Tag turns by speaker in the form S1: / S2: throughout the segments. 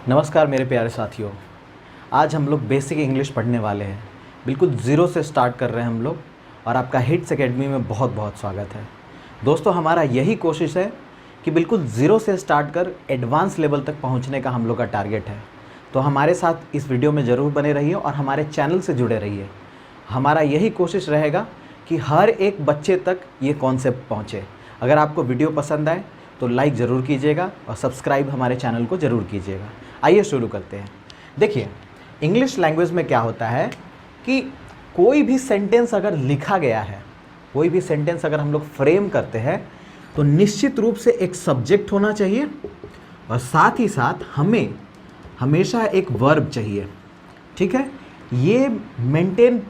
S1: नमस्कार मेरे प्यारे साथियों। आज हम लोग बेसिक इंग्लिश पढ़ने वाले हैं। बिल्कुल ज़ीरो से स्टार्ट कर रहे हैं हम लोग और आपका हिट्स एकेडमी में बहुत बहुत स्वागत है। दोस्तों, हमारा यही कोशिश है कि बिल्कुल ज़ीरो से स्टार्ट कर एडवांस लेवल तक पहुंचने का हम लोग का टारगेट है। तो हमारे साथ इस वीडियो में ज़रूर बने रहिए और हमारे चैनल से जुड़े रहिए। हमारा यही कोशिश रहेगा कि हर एक बच्चे तक ये कॉन्सेप्ट पहुँचे। अगर आपको वीडियो पसंद आए तो लाइक ज़रूर कीजिएगा और सब्सक्राइब हमारे चैनल को ज़रूर कीजिएगा। आइए शुरू करते हैं। देखिए, इंग्लिश लैंग्वेज में क्या होता है कि कोई भी सेंटेंस अगर लिखा गया है, कोई भी सेंटेंस अगर हम लोग फ्रेम करते हैं तो निश्चित रूप से एक सब्जेक्ट होना चाहिए और साथ ही साथ हमें हमेशा एक वर्ब चाहिए। ठीक है, ये मेंटेन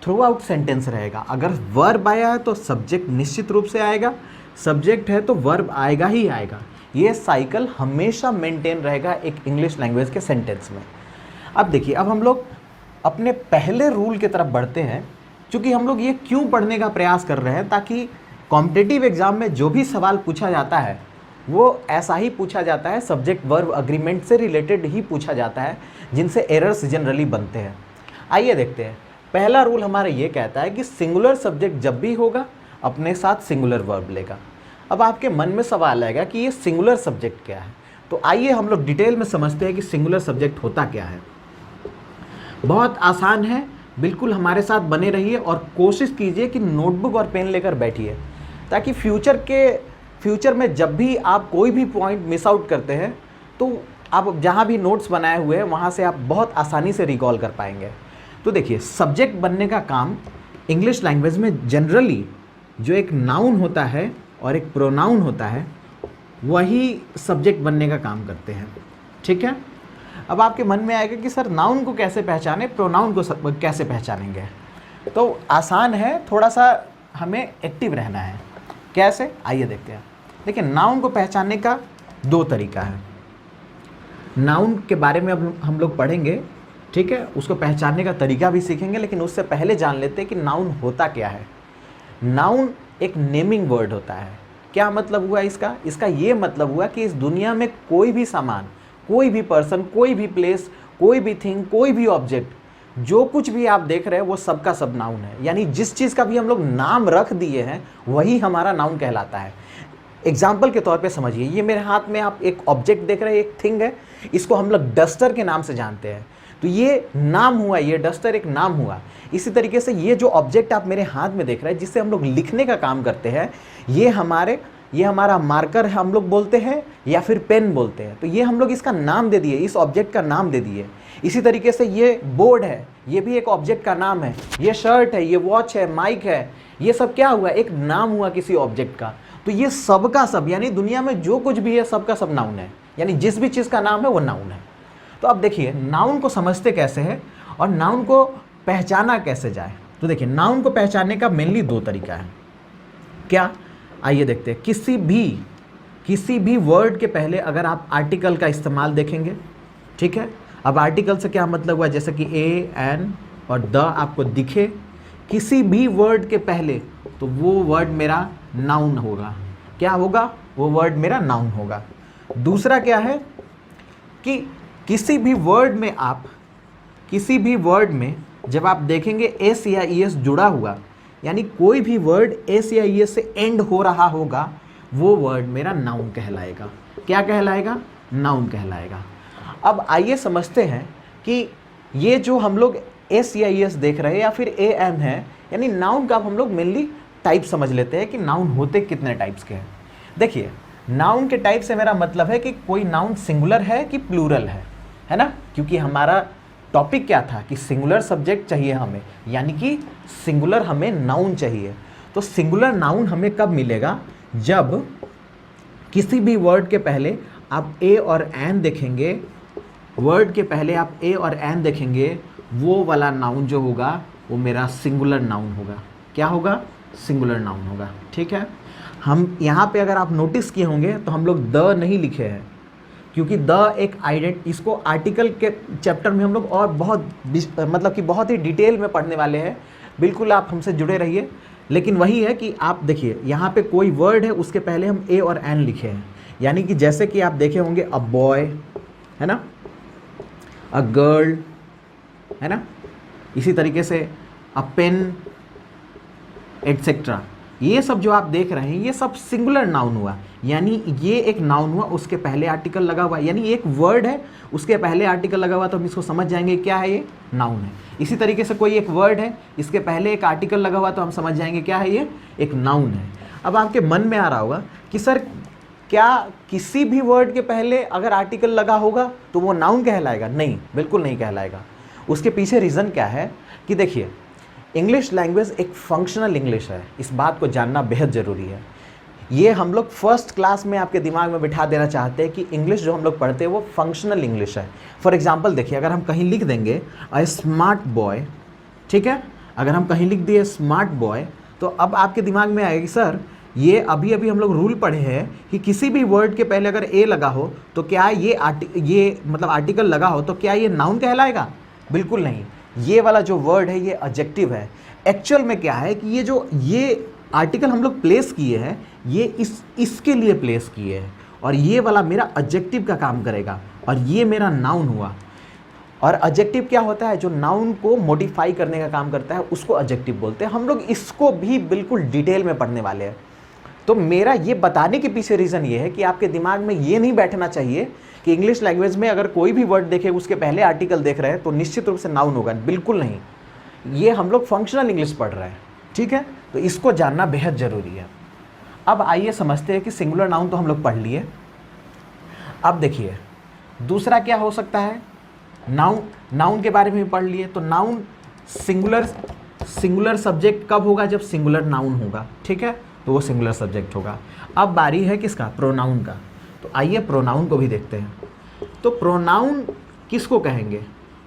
S1: थ्रू आउट सेंटेंस रहेगा। अगर वर्ब आया है तो सब्जेक्ट निश्चित रूप से आएगा, सब्जेक्ट है तो वर्ब आएगा ही आएगा। ये साइकिल हमेशा मेंटेन रहेगा एक इंग्लिश लैंग्वेज के सेंटेंस में। अब देखिए, अब हम लोग अपने पहले रूल की तरफ बढ़ते हैं। क्योंकि हम लोग ये क्यों पढ़ने का प्रयास कर रहे हैं, ताकि कॉम्पिटिटिव एग्जाम में जो भी सवाल पूछा जाता है वो ऐसा ही पूछा जाता है, सब्जेक्ट वर्ब अग्रीमेंट से रिलेटेड ही पूछा जाता है, जिनसे एरर्स जनरली बनते हैं। आइए देखते हैं। पहला रूल हमारा ये कहता है कि सिंगुलर सब्जेक्ट जब भी होगा अपने साथ सिंगुलर वर्ब लेगा। अब आपके मन में सवाल आएगा कि ये सिंगुलर सब्जेक्ट क्या है। तो आइए हम लोग डिटेल में समझते हैं कि सिंगुलर सब्जेक्ट होता क्या है। बहुत आसान है, बिल्कुल हमारे साथ बने रहिए और कोशिश कीजिए कि नोटबुक और पेन लेकर बैठिए, ताकि फ्यूचर में जब भी आप कोई भी पॉइंट मिस आउट करते हैं तो आप जहाँ भी नोट्स बनाए हुए हैं वहाँ से आप बहुत आसानी से रिकॉल कर पाएंगे। तो देखिए, सब्जेक्ट बनने का काम इंग्लिश लैंग्वेज में जनरली जो एक नाउन होता है और एक प्रोनाउन होता है, वही सब्जेक्ट बनने का काम करते हैं। ठीक है, अब आपके मन में आएगा कि सर नाउन को कैसे पहचाने, प्रोनाउन को कैसे पहचानेंगे। तो आसान है, थोड़ा सा हमें एक्टिव रहना है। कैसे, आइए देखते हैं। देखिए, नाउन को पहचानने का दो तरीका है। नाउन के बारे में अब हम लोग पढ़ेंगे, ठीक है, उसको पहचानने का तरीका भी सीखेंगे, लेकिन उससे पहले जान लेते हैं कि नाउन होता क्या है। नाउन एक नेमिंग वर्ड होता है। क्या मतलब हुआ इसका? इसका ये मतलब हुआ कि इस दुनिया में कोई भी सामान, कोई भी पर्सन, कोई भी प्लेस, कोई भी थिंग, कोई भी ऑब्जेक्ट, जो कुछ भी आप देख रहे हैं वो सबका सब नाउन है। यानी जिस चीज़ का भी हम लोग नाम रख दिए हैं वही हमारा नाउन कहलाता है। एग्जाम्पल के तौर पे समझिए, ये मेरे हाथ में आप एक ऑब्जेक्ट देख रहे हैं, एक थिंग है, इसको हम लोग डस्टर के नाम से जानते हैं। तो ये नाम हुआ, ये डस्टर एक नाम हुआ। इसी तरीके से ये जो ऑब्जेक्ट आप मेरे हाथ में देख रहे हैं, जिससे हम लोग लिखने का काम करते हैं, ये हमारा मार्कर है, हम लोग बोलते हैं, या फिर पेन बोलते हैं। तो ये हम लोग इसका नाम दे दिए, इस ऑब्जेक्ट का नाम दे दिए। इसी तरीके से ये बोर्ड है, ये भी एक ऑब्जेक्ट का नाम है। ये शर्ट है, ये वॉच है, माइक है, ये सब क्या हुआ? एक नाम हुआ किसी ऑब्जेक्ट का। तो ये सब का सब, यानी दुनिया में जो कुछ भी है सबका सब नाउन है। यानी जिस भी चीज़ का नाम है वो नाउन है। तो अब देखिए, नाउन को समझते कैसे है और नाउन को पहचाना कैसे जाए। तो देखिए, नाउन को पहचानने का मेनली दो तरीका है। क्या? आइए देखते हैं। किसी भी वर्ड के पहले अगर आप आर्टिकल का इस्तेमाल देखेंगे, ठीक है। अब आर्टिकल से क्या मतलब हुआ? जैसे कि ए, एन और द आपको दिखे किसी भी वर्ड के पहले, तो वो वर्ड मेरा नाउन होगा। क्या होगा? वो वर्ड मेरा नाउन होगा। दूसरा क्या है कि किसी भी वर्ड में जब आप देखेंगे एस या ई एस जुड़ा हुआ, यानी कोई भी वर्ड एस या ई एस से एंड हो रहा होगा, वो वर्ड मेरा नाउन कहलाएगा। क्या कहलाएगा? नाउन कहलाएगा। अब आइए समझते हैं कि ये जो हम लोग एस या ई एस देख रहे हैं या फिर ए एन है, यानी नाउन का अब हम लोग मेनली टाइप समझ लेते हैं कि नाउन होते कितने टाइप्स के हैं। देखिए, नाउन के टाइप से मेरा मतलब है कि कोई नाउन सिंगुलर है कि प्लूरल है ना। क्योंकि हमारा टॉपिक क्या था कि सिंगुलर सब्जेक्ट चाहिए हमें, यानी कि सिंगुलर हमें नाउन चाहिए। तो सिंगुलर नाउन हमें कब मिलेगा? जब किसी भी वर्ड के पहले आप ए और एन देखेंगे, वर्ड के पहले आप ए और एन देखेंगे, वो वाला नाउन जो होगा वो मेरा सिंगुलर नाउन होगा। क्या होगा? सिंगुलर नाउन होगा। ठीक है, हम यहाँ पे अगर आप नोटिस किए होंगे तो हम लोग द नहीं लिखे हैं, क्योंकि द एक इसको आर्टिकल के चैप्टर में हम लोग और बहुत ही डिटेल में पढ़ने वाले हैं। बिल्कुल आप हमसे जुड़े रहिए। लेकिन वही है कि आप देखिए, यहाँ पे कोई वर्ड है, उसके पहले हम ए और एन लिखे हैं। यानी कि जैसे कि आप देखे होंगे अ बॉय, है ना, अ गर्ल, है ना, इसी तरीके से अ पेन एटसेट्रा। ये सब जो आप देख रहे हैं ये सब सिंगुलर नाउन हुआ, यानी ये एक नाउन हुआ, उसके पहले आर्टिकल लगा हुआ, यानी एक वर्ड है उसके पहले आर्टिकल लगा हुआ, तो हम इसको समझ जाएंगे क्या है, ये नाउन है। इसी तरीके से कोई एक वर्ड है, इसके पहले एक आर्टिकल लगा हुआ, तो हम समझ जाएंगे क्या है, ये एक नाउन है। अब आपके मन में आ रहा होगा कि सर क्या किसी भी वर्ड के पहले अगर आर्टिकल लगा होगा तो वो नाउन कहलाएगा? नहीं, बिल्कुल नहीं कहलाएगा। उसके पीछे रीज़न क्या है कि देखिए, इंग्लिश लैंग्वेज एक फंक्शनल इंग्लिश है, इस बात को जानना बेहद ज़रूरी है। ये हम लोग फर्स्ट क्लास में आपके दिमाग में बिठा देना चाहते हैं कि इंग्लिश जो हम लोग पढ़ते हैं वो फंक्शनल इंग्लिश है। फॉर एग्जांपल देखिए, अगर हम कहीं लिख देंगे अ स्मार्ट बॉय, ठीक है, अगर हम कहीं लिख दिए स्मार्ट बॉय, तो अब आपके दिमाग में आएगी सर ये अभी अभी हम लोग रूल पढ़े हैं कि किसी भी वर्ड के पहले अगर ए लगा हो तो क्या ये मतलब आर्टिकल लगा हो तो क्या ये नाउन कहलाएगा? बिल्कुल नहीं। ये वाला जो वर्ड है ये एडजेक्टिव है। एक्चुअल में क्या है कि ये आर्टिकल हम लोग प्लेस किए हैं, ये इसके लिए प्लेस किए हैं, और ये वाला मेरा एडजेक्टिव का काम करेगा, और ये मेरा नाउन हुआ। और एडजेक्टिव क्या होता है? जो नाउन को मॉडिफाई करने का काम करता है उसको एडजेक्टिव बोलते हैं। हम लोग इसको भी बिल्कुल डिटेल में पढ़ने वाले हैं। तो मेरा ये बताने के पीछे रीज़न ये है कि आपके दिमाग में ये नहीं बैठना चाहिए कि इंग्लिश लैंग्वेज में अगर कोई भी वर्ड देखे उसके पहले आर्टिकल देख रहे हैं तो निश्चित रूप से नाउन होगा। बिल्कुल नहीं, ये हम लोग फंक्शनल इंग्लिश पढ़ रहे हैं, ठीक है। तो इसको जानना बेहद ज़रूरी है। अब आइए समझते हैं कि सिंगुलर नाउन तो हम लोग पढ़ लिए। अब देखिए दूसरा क्या हो सकता है, नाउन के बारे में भी पढ़ लिए। तो नाउन सिंगुलर सब्जेक्ट कब होगा? जब सिंगुलर नाउन होगा, ठीक है, तो वो सिंगुलर सब्जेक्ट होगा। अब बारी है किसका? प्रोनाउन का। तो आइए प्रोनाउन को भी देखते हैं। तो प्रोनाउन किसको कहेंगे?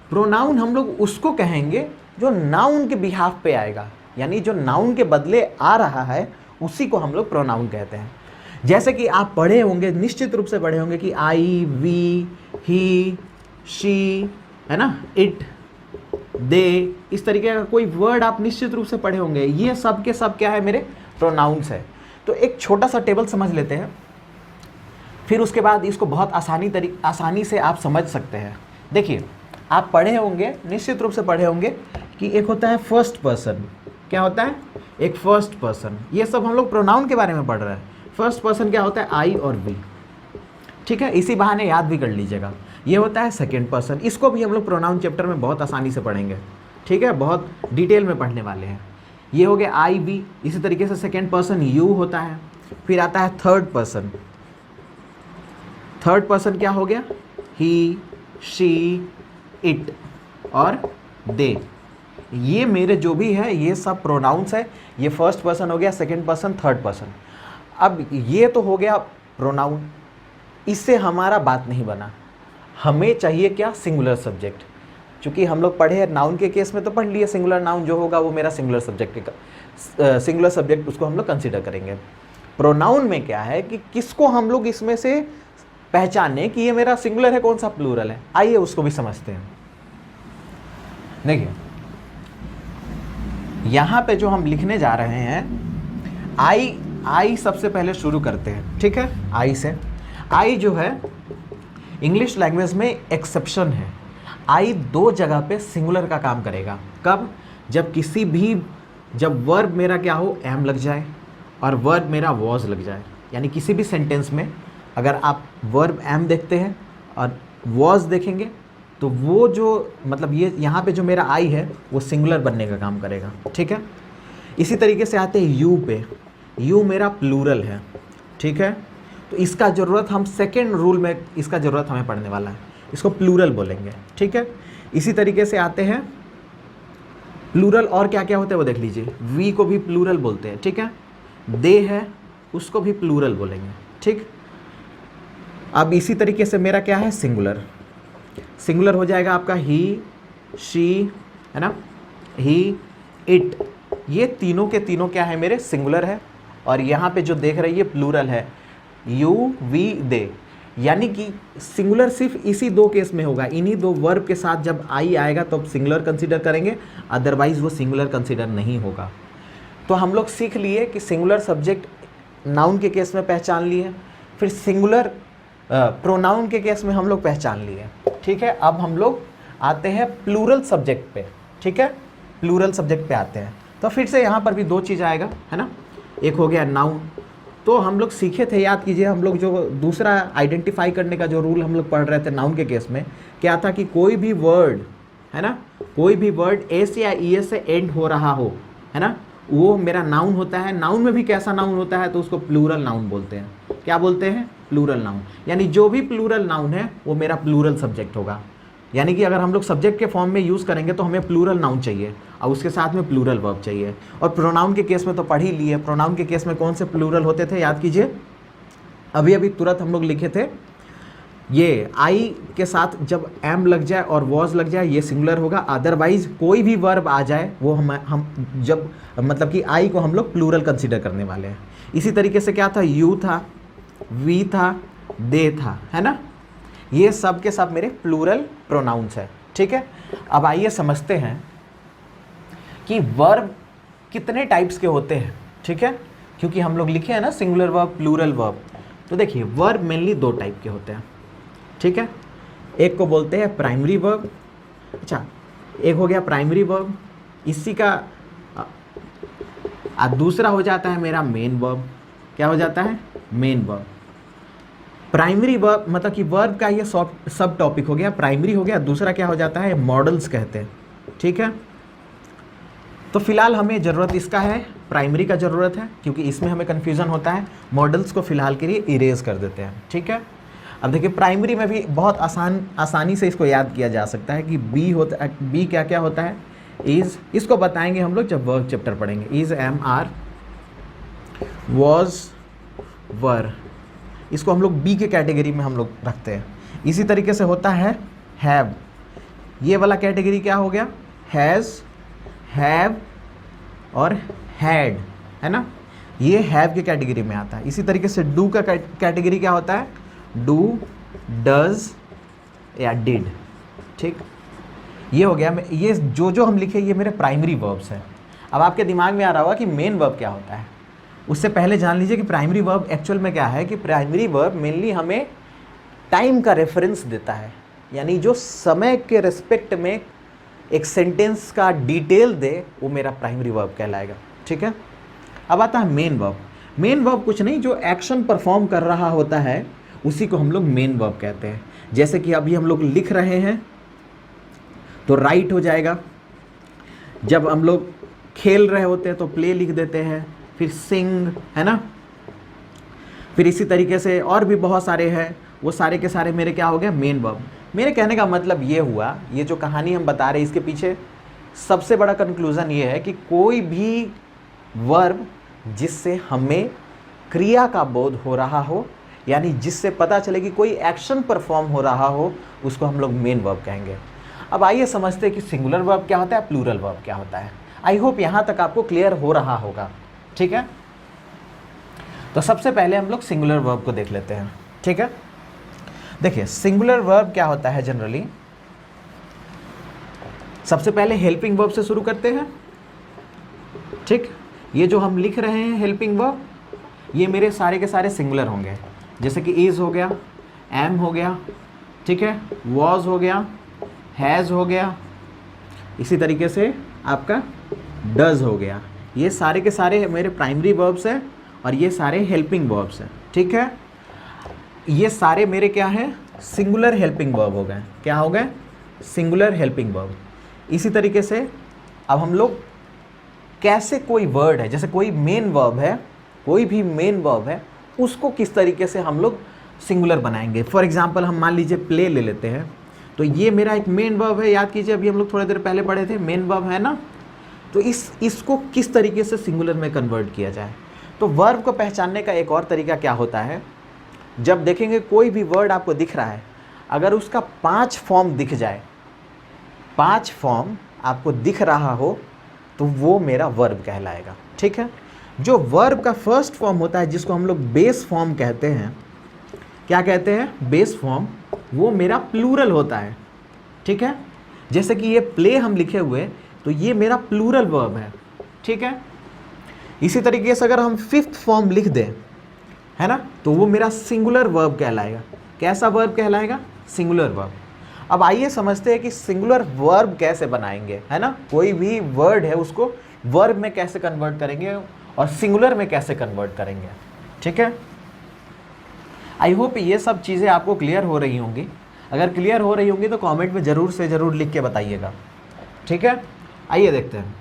S1: प्रोनाउन हम लोग उसको कहेंगे जो नाउन के बिहाफ पे आएगा, यानी जो नाउन के बदले आ रहा है उसी को हम लोग प्रोनाउन कहते हैं। जैसे कि आप पढ़े होंगे, निश्चित रूप से पढ़े होंगे कि आई, वी, ही, शी, है ना, इट, दे, इस तरीके का कोई वर्ड आप निश्चित रूप से पढ़े होंगे। ये सब के सब क्या है? मेरे प्रोनाउंस है। तो एक छोटा सा टेबल समझ लेते हैं, फिर उसके बाद इसको बहुत आसानी से आप समझ सकते हैं। देखिए आप पढ़े होंगे, निश्चित रूप से पढ़े होंगे कि एक होता है फर्स्ट पर्सन। क्या होता है? एक फर्स्ट पर्सन। ये सब हम लोग प्रोनाउन के बारे में पढ़ रहे हैं। फर्स्ट पर्सन क्या होता है? आई और वी, ठीक है, इसी बहाने याद भी कर लीजिएगा। ये होता है सेकेंड पर्सन, इसको भी हम लोग प्रोनाउन चैप्टर में बहुत आसानी से पढ़ेंगे, ठीक है, बहुत डिटेल में पढ़ने वाले हैं। ये हो गया आई, वी। इसी तरीके से सेकेंड पर्सन यू होता है। फिर आता है थर्ड पर्सन। थर्ड पर्सन क्या हो गया? ही, शी, इट और दे। ये मेरे जो भी है ये सब प्रोनाउंस है। ये फर्स्ट पर्सन हो गया, सेकेंड पर्सन, थर्ड पर्सन। अब ये तो हो गया प्रोनाउन, इससे हमारा बात नहीं बना। हमें चाहिए क्या? Singular subject. चूँकि हम लोग पढ़े हैं नाउन के केस में तो पढ़ लिए, सिंगुलर नाउन जो होगा वो मेरा सिंगुलर सब्जेक्ट उसको हम लोग कंसिडर करेंगे। प्रोनाउन में क्या है कि किसको हम लोग इसमें से पहचाने कि ये मेरा सिंगुलर है, कौन सा प्लूरल है। आइए उसको भी समझते हैं। देखिए यहाँ पे जो हम लिखने जा रहे हैं, आई सबसे पहले शुरू करते हैं, ठीक है, आई से। आई जो है इंग्लिश लैंग्वेज में एक्सेप्शन है। आई दो जगह पे सिंगुलर का काम करेगा। कब? जब वर्ब मेरा क्या हो? एम लग जाए और वर्ब मेरा वॉज लग जाए। यानी किसी भी सेंटेंस में अगर आप वर्ब एम देखते हैं और वॉज देखेंगे तो वो जो मतलब ये यहाँ पे जो मेरा आई है वो सिंगुलर बनने का काम करेगा, ठीक है। इसी तरीके से आते हैं यू पे। यू मेरा प्लूरल है, ठीक है, तो इसका ज़रूरत हम सेकेंड रूल में इसका ज़रूरत हमें पड़ने वाला है, इसको प्लूरल बोलेंगे, ठीक है। इसी तरीके से आते हैं प्लूरल और क्या क्या होते हैं वो देख लीजिए। वी को भी प्लूरल बोलते हैं, ठीक है। दे है उसको भी प्लूरल बोलेंगे, ठीक। अब इसी तरीके से मेरा क्या है? सिंगुलर। सिंगुलर हो जाएगा आपका ही, शी, है ना, ही, इट। ये तीनों के तीनों क्या है? मेरे सिंगुलर है। और यहाँ पे जो देख रहे हैं ये प्लूरल है, यू, वी, दे। यानी कि सिंगुलर सिर्फ इसी दो केस में होगा, इन्हीं दो वर्ब के साथ जब आई आएगा तो सिंगुलर कंसीडर करेंगे, अदरवाइज वो सिंगुलर कंसीडर नहीं होगा। तो हम लोग सीख लिए कि सिंगुलर सब्जेक्ट नाउन के केस में पहचान लिए, फिर सिंगुलर प्रोनाउन के केस में हम लोग पहचान लिए, ठीक है। अब हम लोग आते हैं प्लूरल सब्जेक्ट पे, ठीक है, प्लूरल सब्जेक्ट पे आते हैं। तो फिर से यहाँ पर भी दो चीज़ आएगा, है ना, एक हो गया नाउन। तो हम लोग सीखे थे, याद कीजिए, हम लोग जो दूसरा आइडेंटिफाई करने का जो रूल हम लोग पढ़ रहे थे नाउन के केस में, क्या था कि कोई भी वर्ड, है ना, कोई भी वर्ड एस या ई एस से एंड हो रहा हो, है ना, वो मेरा नाउन होता है। नाउन में भी कैसा नाउन होता है, तो उसको प्लूरल नाउन बोलते हैं। क्या बोलते हैं? Plural noun. यानी जो भी प्लूरल नाउन है वो मेरा प्लूरल सब्जेक्ट होगा। यानी कि अगर हम लोग सब्जेक्ट के फॉर्म में यूज़ करेंगे तो हमें प्लूरल नाउन चाहिए और उसके साथ में प्लूरल वर्ब चाहिए। और प्रोनाउन के केस में तो पढ़ ही लिए, प्रोनाउन के केस में कौन से प्लूरल होते थे, याद कीजिए, अभी अभी तुरंत हम लोग लिखे थे, ये आई के साथ जब एम लग जाए और वॉज लग जाए ये सिंगुलर होगा, अदरवाइज कोई भी वर्ब आ जाए वो हम जब मतलब कि आई को हम लोग प्लूरल कंसीडर करने वाले हैं। इसी तरीके से क्या था, यू था, वी था, दे था, है ना, ये सब के सब मेरे प्लूरल प्रोनाउंस है, ठीक है। अब आइए समझते हैं कि वर्ब कितने टाइप्स के होते हैं, ठीक है, क्योंकि हम लोग लिखे हैं ना सिंगुलर वर्ब, प्लूरल वर्ब। तो देखिए वर्ब मेनली दो टाइप के होते हैं, ठीक है। एक को बोलते हैं प्राइमरी वर्ब, अच्छा, एक हो गया प्राइमरी वर्ब, इसी का दूसरा हो जाता है मेरा मेन वर्ब। क्या हो जाता है? Main verb. प्राइमरी वर्ब मतलब कि वर्ब का ये सब टॉपिक हो गया, प्राइमरी हो गया। दूसरा क्या हो जाता है? मॉडल्स कहते हैं, ठीक है। तो फिलहाल हमें ज़रूरत इसका है, प्राइमरी का ज़रूरत है, क्योंकि इसमें हमें कन्फ्यूज़न होता है। मॉडल्स को फिलहाल के लिए इरेज कर देते हैं, ठीक है। अब देखिए प्राइमरी में भी बहुत आसानी से इसको याद किया जा सकता है कि बी होता है, बी क्या क्या होता है, इज़, इसको बताएंगे हम लोग जब वर्ब चैप्टर पढ़ेंगे। इज़, एम, आर, वॉज, वर, इसको हम लोग बी के कैटेगरी में हम लोग रखते हैं। इसी तरीके से होता है हैव, ये वाला कैटेगरी क्या हो गया? हैज़, हैव और हैड, है ना, ये हैव के कैटेगरी में आता है। इसी तरीके से डू का कैटेगरी क्या होता है? डू, डज या डिड, ठीक। ये हो गया, ये जो हम लिखे ये मेरे प्राइमरी वर्ब्स हैं। अब आपके दिमाग में आ रहा होगा कि मेन वर्ब क्या होता है। उससे पहले जान लीजिए कि प्राइमरी वर्ब एक्चुअल में क्या है, कि प्राइमरी वर्ब मेनली हमें टाइम का रेफरेंस देता है, यानी जो समय के रिस्पेक्ट में एक सेंटेंस का डिटेल दे वो मेरा प्राइमरी वर्ब कहलाएगा, ठीक है। अब आता है मेन वर्ब। मेन वर्ब कुछ नहीं, जो एक्शन परफॉर्म कर रहा होता है उसी को हम लोग मेन वर्ब कहते हैं। जैसे कि अभी हम लोग लिख रहे हैं तो राइट हो जाएगा, जब हम लोग खेल रहे होते हैं तो प्ले लिख देते हैं, फिर सिंग, है ना, फिर इसी तरीके से और भी बहुत सारे हैं, वो सारे के सारे मेरे क्या हो गए? Main verb. मेरे कहने का मतलब ये हुआ, ये जो कहानी हम बता रहे हैं इसके पीछे सबसे बड़ा कंक्लूज़न ये है कि कोई भी वर्ब जिससे हमें क्रिया का बोध हो रहा हो, यानी जिससे पता चले कि कोई एक्शन परफॉर्म हो रहा हो, उसको हम लोग मेन वर्ब कहेंगे। अब आइए समझते हैं कि सिंगुलर वर्ब क्या होता है, प्लूरल वर्ब क्या होता है। आई होप यहाँ तक आपको क्लियर हो रहा होगा, ठीक है। तो सबसे पहले हम लोग सिंगुलर वर्ब को देख लेते हैं, ठीक है। देखिए सिंगुलर वर्ब क्या होता है जनरली, सबसे पहले हेल्पिंग वर्ब से शुरू करते हैं, ठीक। ये जो हम लिख रहे हैं हेल्पिंग वर्ब, ये मेरे सारे के सारे सिंगुलर होंगे, जैसे कि इज़ हो गया, एम हो गया, ठीक है, वॉज हो गया, हैज़ हो गया, इसी तरीके से आपका डज हो गया। ये सारे के सारे मेरे प्राइमरी वर्ब्स हैं और ये सारे हेल्पिंग वर्ब्स हैं, ठीक है। ये सारे मेरे क्या हैं? सिंगुलर हेल्पिंग वर्ब हो गए। क्या हो गए? Singular helping verb. इसी तरीके से अब हम लोग कैसे कोई वर्ड है, जैसे कोई मेन वर्ब है, कोई भी मेन वर्ब है, उसको किस तरीके से हम लोग सिंगुलर बनाएंगे। फॉर एग्जांपल हम मान लीजिए प्ले ले लेते हैं, तो ये मेरा एक मेन वर्ब है, याद कीजिए अभी हम लोग थोड़ी देर पहले पढ़े थे, मेन वर्ब है ना। तो इसको किस तरीके से सिंगुलर में कन्वर्ट किया जाए। तो वर्ब को पहचानने का एक और तरीका क्या होता है, जब देखेंगे कोई भी वर्ड आपको दिख रहा है, अगर उसका 5 फॉर्म दिख जाए, 5 फॉर्म आपको दिख रहा हो, तो वो मेरा वर्ब कहलाएगा, ठीक है। जो वर्ब का फर्स्ट फॉर्म होता है, जिसको हम लोग बेस फॉर्म कहते हैं, क्या कहते हैं? बेस फॉर्म, वो मेरा प्लूरल होता है, ठीक है। जैसे कि ये प्ले हम लिखे हुए, तो ये मेरा प्लूरल वर्ब है, ठीक है। इसी तरीके से अगर हम 5th फॉर्म लिख दें, है ना, तो वो मेरा सिंगुलर वर्ब कहलाएगा। कैसा वर्ब कहलाएगा? Singular verb. अब आइए समझते हैं कि सिंगुलर वर्ब कैसे बनाएंगे, है ना। कोई भी वर्ड है उसको वर्ब में कैसे कन्वर्ट करेंगे और सिंगुलर में कैसे कन्वर्ट करेंगे, ठीक है। आई होप ये सब चीज़ें आपको क्लियर हो रही होंगी। अगर क्लियर हो रही होंगी तो कमेंट में ज़रूर से ज़रूर लिख के बताइएगा, ठीक है। आइए देखते हैं,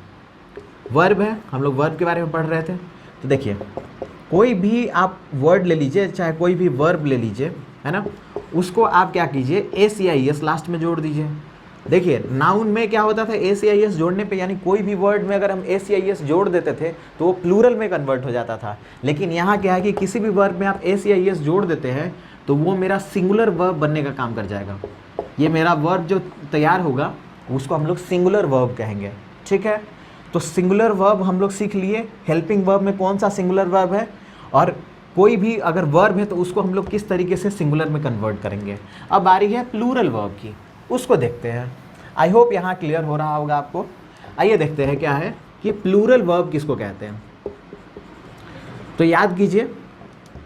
S1: वर्ब है, हम लोग वर्ब के बारे में पढ़ रहे थे। तो देखिए, कोई भी आप वर्ड ले लीजिए, चाहे कोई भी वर्ब ले लीजिए, है ना, उसको आप क्या कीजिए, ACIS लास्ट में जोड़ दीजिए। देखिए नाउन में क्या होता था, ACIS जोड़ने पे, यानी कोई भी वर्ड में अगर हम ACIS जोड़ देते थे तो वो प्लूरल में कन्वर्ट हो जाता था। लेकिन यहाँ क्या है कि किसी भी वर्ब में आप ACIS जोड़ देते हैं तो वो मेरा सिंगुलर वर्ब बनने का काम कर जाएगा। ये मेरा वर्ब जो तैयार होगा उसको हम लोग सिंगुलर वर्ब कहेंगे, ठीक है। तो सिंगुलर वर्ब हम लोग सीख लिए, हेल्पिंग वर्ब में कौन सा सिंगुलर वर्ब है, और कोई भी अगर वर्ब है तो उसको हम लोग किस तरीके से सिंगुलर में कन्वर्ट करेंगे। अब बारी है प्लूरल वर्ब की, उसको देखते हैं। आई होप यहाँ क्लियर हो रहा होगा आपको। आइए देखते हैं क्या है कि प्लूरल वर्ब किसको कहते हैं। तो याद कीजिए,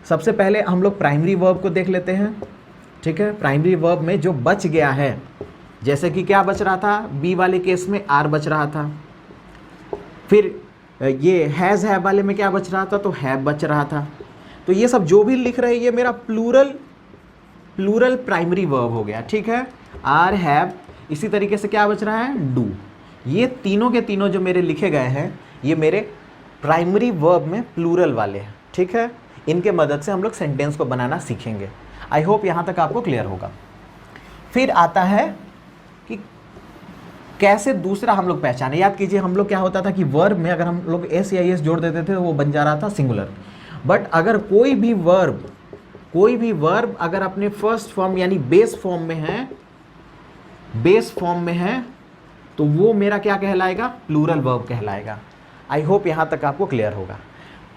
S1: सबसे पहले हम लोग प्राइमरी वर्ब को देख लेते हैं, ठीक है। प्राइमरी वर्ब में जो बच गया है, जैसे कि क्या बच रहा था, बी वाले केस में आर बच रहा था, फिर ये हैज़ हैव वाले में क्या बच रहा था, तो हैव बच रहा था। तो ये सब जो भी लिख रहे हैं ये मेरा प्लूरल प्राइमरी वर्ब हो गया, ठीक है। आर, हैव, इसी तरीके से क्या बच रहा है, डू। ये तीनों के तीनों जो मेरे लिखे गए हैं ये मेरे प्राइमरी वर्ब में प्लूरल वाले हैं, ठीक है। इनके मदद से हम लोग सेंटेंस को बनाना सीखेंगे। आई होप यहाँ तक आपको क्लियर होगा। फिर आता है कि कैसे दूसरा हम लोग पहचाने। याद कीजिए, हम लोग क्या होता था कि वर्ब में अगर हम लोग ACIS जोड़ देते थे तो वो बन जा रहा था सिंगुलर। बट अगर कोई भी वर्ब अगर अपने फर्स्ट फॉर्म यानी बेस फॉर्म में है तो वो मेरा क्या कहलाएगा, प्लूरल वर्ब कहलाएगा। आई होप यहाँ तक आपको क्लियर होगा।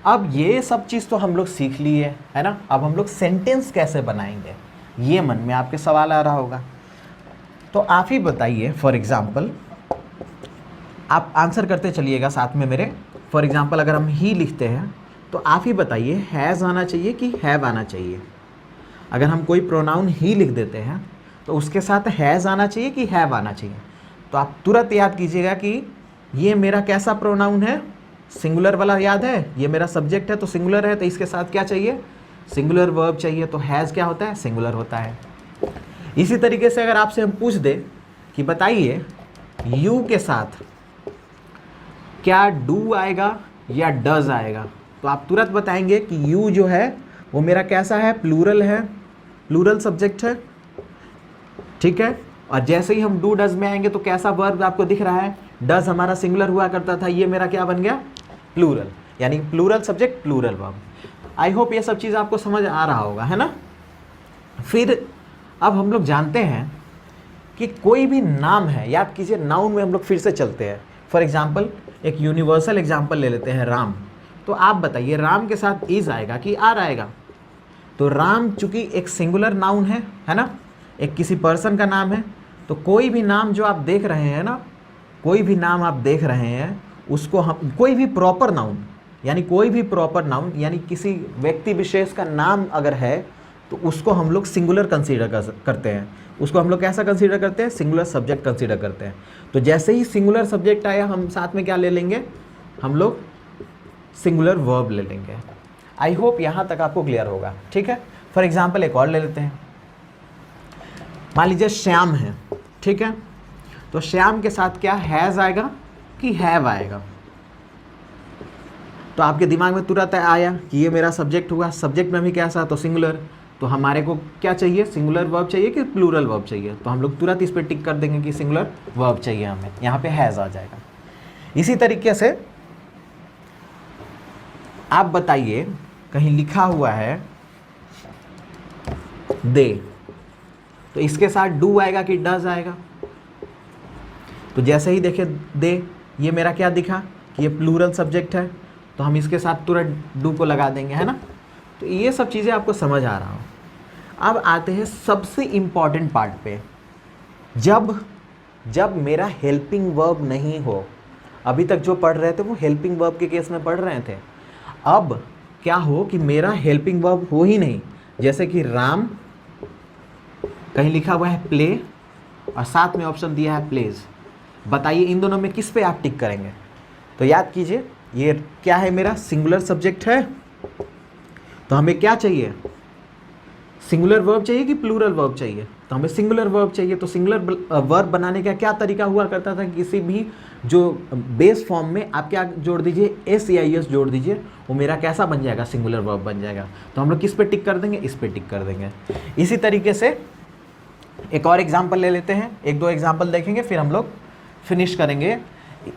S1: अब ये सब चीज़ तो हम लोग सीख लिए है ना। अब हम लोग सेंटेंस कैसे बनाएंगे, ये मन में आपके सवाल आ रहा होगा। तो आप ही बताइए, फॉर एग्जाम्पल आप आंसर करते चलिएगा साथ में मेरे। फॉर एग्जाम्पल अगर हम ही लिखते हैं तो आप ही बताइए, हैज़ आना चाहिए कि हैव आना चाहिए। अगर हम कोई प्रोनाउन ही लिख देते हैं तो उसके साथ हैज़ आना चाहिए कि हैव आना चाहिए। तो आप तुरंत याद कीजिएगा कि ये मेरा कैसा प्रोनाउन है, सिंगुलर वाला। याद है, ये मेरा सब्जेक्ट है तो सिंगुलर है, तो इसके साथ क्या चाहिए, सिंगुलर वर्ब चाहिए। तो हैज़ क्या होता है, सिंगुलर होता है। इसी तरीके से अगर आपसे हम पूछ दे कि बताइए यू के साथ क्या डू आएगा या डज आएगा, तो आप तुरंत बताएंगे कि यू जो है वो मेरा कैसा है, प्लूरल है, प्लूरल सब्जेक्ट है, ठीक है। और जैसे ही हम डू डज में आएंगे तो कैसा वर्ब आपको दिख रहा है, डज हमारा सिंगुलर हुआ करता था, ये मेरा क्या बन गया, प्लूरल, यानी plural subject plural verb. I hope ये सब चीज़ आपको समझ आ रहा होगा, है ना। फिर अब हम लोग जानते हैं कि कोई भी नाम है, याद कीजिए नाउन में हम लोग फिर से चलते हैं। फॉर एग्जाम्पल एक यूनिवर्सल एग्जाम्पल ले लेते हैं, राम। तो आप बताइए राम के साथ इज आएगा कि आर आएगा। तो राम चूंकि एक सिंगुलर नाउन है ना, एक किसी पर्सन का नाम है। तो कोई भी नाम जो आप देख रहे हैं ना, कोई भी नाम आप देख रहे हैं उसको हम कोई भी प्रॉपर नाउन यानी किसी व्यक्ति विशेष का नाम अगर है तो उसको हम लोग सिंगुलर कंसीडर करते हैं। उसको हम लोग कैसा कंसीडर करते हैं, सिंगुलर सब्जेक्ट कंसीडर करते हैं। तो जैसे ही सिंगुलर सब्जेक्ट आया हम साथ में क्या ले लेंगे, हम लोग सिंगुलर वर्ब ले लेंगे। आई होप यहाँ तक आपको क्लियर होगा, ठीक है। फॉर एग्जाम्पल एक और ले लेते हैं, मान लीजिए श्याम है, ठीक है। तो श्याम के साथ क्या हैज़ आएगा कि हैव आएगा। तो आपके दिमाग में तुरंत आया कि ये मेरा सब्जेक्ट हुआ, सब्जेक्ट में भी कैसा, तो सिंगुलर। तो हमारे को क्या चाहिए, सिंगुलर वर्ब चाहिए कि प्लूरल वर्ब चाहिए। तो हम लोग तुरंत इस पर टिक कर देंगे कि सिंगुलर वर्ब चाहिए हमें, यहाँ पे हैज़ आ जाएगा। इसी तरीके से आप बताइए, कहीं लिखा हुआ है दे, तो इसके साथ डू आएगा कि डज आएगा। तो जैसे ही देखे दे, ये मेरा क्या दिखा कि ये प्लूरल सब्जेक्ट है, तो हम इसके साथ तुरंत डू को लगा देंगे, है ना। तो ये सब चीज़ें आपको समझ आ रहा हो। अब आते हैं सबसे इम्पॉर्टेंट पार्ट पे, जब मेरा हेल्पिंग वर्ब नहीं हो। अभी तक जो पढ़ रहे थे वो हेल्पिंग वर्ब के केस में पढ़ रहे थे। अब क्या हो कि मेरा हेल्पिंग वर्ब हो ही नहीं, जैसे कि राम, कहीं लिखा हुआ है प्ले, और साथ में ऑप्शन दिया है प्लेज। बताइए इन दोनों में किस पे आप टिक करेंगे। तो याद कीजिए ये क्या है, मेरा सिंगुलर सब्जेक्ट है, तो हमें क्या चाहिए, सिंगुलर वर्ब चाहिए कि प्लूरल वर्ब चाहिए, तो हमें सिंगुलर वर्ब चाहिए। तो सिंगुलर वर्ब बनाने का क्या तरीका हुआ करता था, किसी भी जो बेस फॉर्म में आप क्या जोड़ दीजिए, एस या एस जोड़ दीजिए, वो मेरा कैसा बन जाएगा, सिंगुलर वर्ब बन जाएगा। तो हम लोग किस पे टिक कर देंगे, इस पे टिक कर देंगे। इसी तरीके से एक और एग्जाम्पल ले लेते हैं, एक दो एग्जाम्पल देखेंगे फिर हम लोग फिनिश करेंगे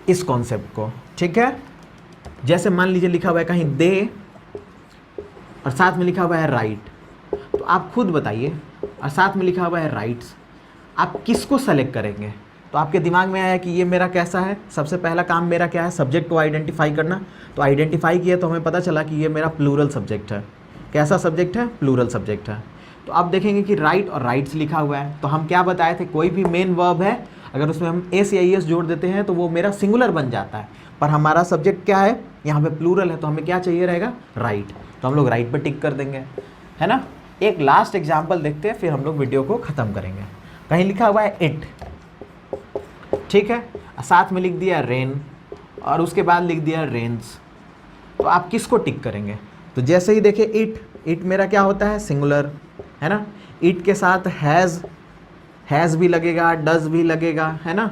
S1: इस कॉन्सेप्ट को, ठीक है। जैसे मान लीजिए लिखा हुआ है कहीं दे और साथ में लिखा हुआ है राइट, तो आप खुद बताइए, और साथ में लिखा हुआ है राइट्स, आप किसको सेलेक्ट करेंगे। तो आपके दिमाग में आया कि ये मेरा कैसा है, सबसे पहला काम मेरा क्या है, सब्जेक्ट को आइडेंटिफाई करना। तो आइडेंटिफाई किया तो हमें पता चला कि ये मेरा प्लूरल सब्जेक्ट है। कैसा सब्जेक्ट है, प्लूरल सब्जेक्ट है। तो आप देखेंगे कि राइट और राइट्स लिखा हुआ है, तो हम क्या बताए थे, कोई भी मेन वर्ब है अगर उसमें हम एस या एस जोड़ देते हैं तो वो मेरा सिंगुलर बन जाता है, पर हमारा सब्जेक्ट क्या है, यहाँ पे प्लूरल है, तो हमें क्या चाहिए रहेगा, राइट। तो हम लोग राइट पे टिक कर देंगे, है ना। एक लास्ट एग्जाम्पल देखते हैं फिर हम लोग वीडियो को ख़त्म करेंगे। कहीं लिखा हुआ है इट, ठीक है, साथ में लिख दिया रेन और उसके बाद लिख दिया रेन्स, तो आप किसको टिक करेंगे। तो जैसे ही देखिए इट मेरा क्या होता है, सिंगुलर, है ना। इट के साथ हैज़ भी लगेगा, डज भी लगेगा, है ना,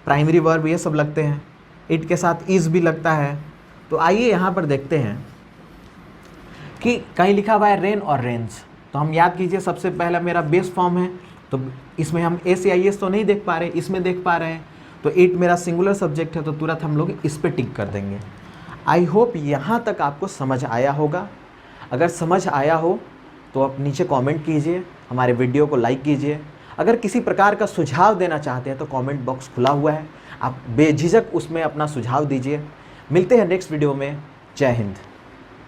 S1: प्राइमरी वर्ब ये सब लगते हैं। इट के साथ इज़ भी लगता है। तो आइए यहाँ पर देखते हैं कि कहीं लिखा हुआ है रेन और रेन्स, तो हम याद कीजिए सबसे पहला मेरा बेस फॉर्म है, तो इसमें हम एस या एस तो नहीं देख पा रहे, इसमें देख पा रहे हैं। तो इट मेरा सिंगुलर सब्जेक्ट है, तो तुरंत हम लोग इस पे टिक कर देंगे। आई होप यहाँ तक आपको समझ आया होगा। अगर समझ आया हो तो आप नीचे कमेंट कीजिए, हमारे वीडियो को लाइक कीजिए। अगर किसी प्रकार का सुझाव देना चाहते हैं तो कमेंट बॉक्स खुला हुआ है, आप बेझिझक उसमें अपना सुझाव दीजिए। मिलते हैं नेक्स्ट वीडियो में। जय हिंद।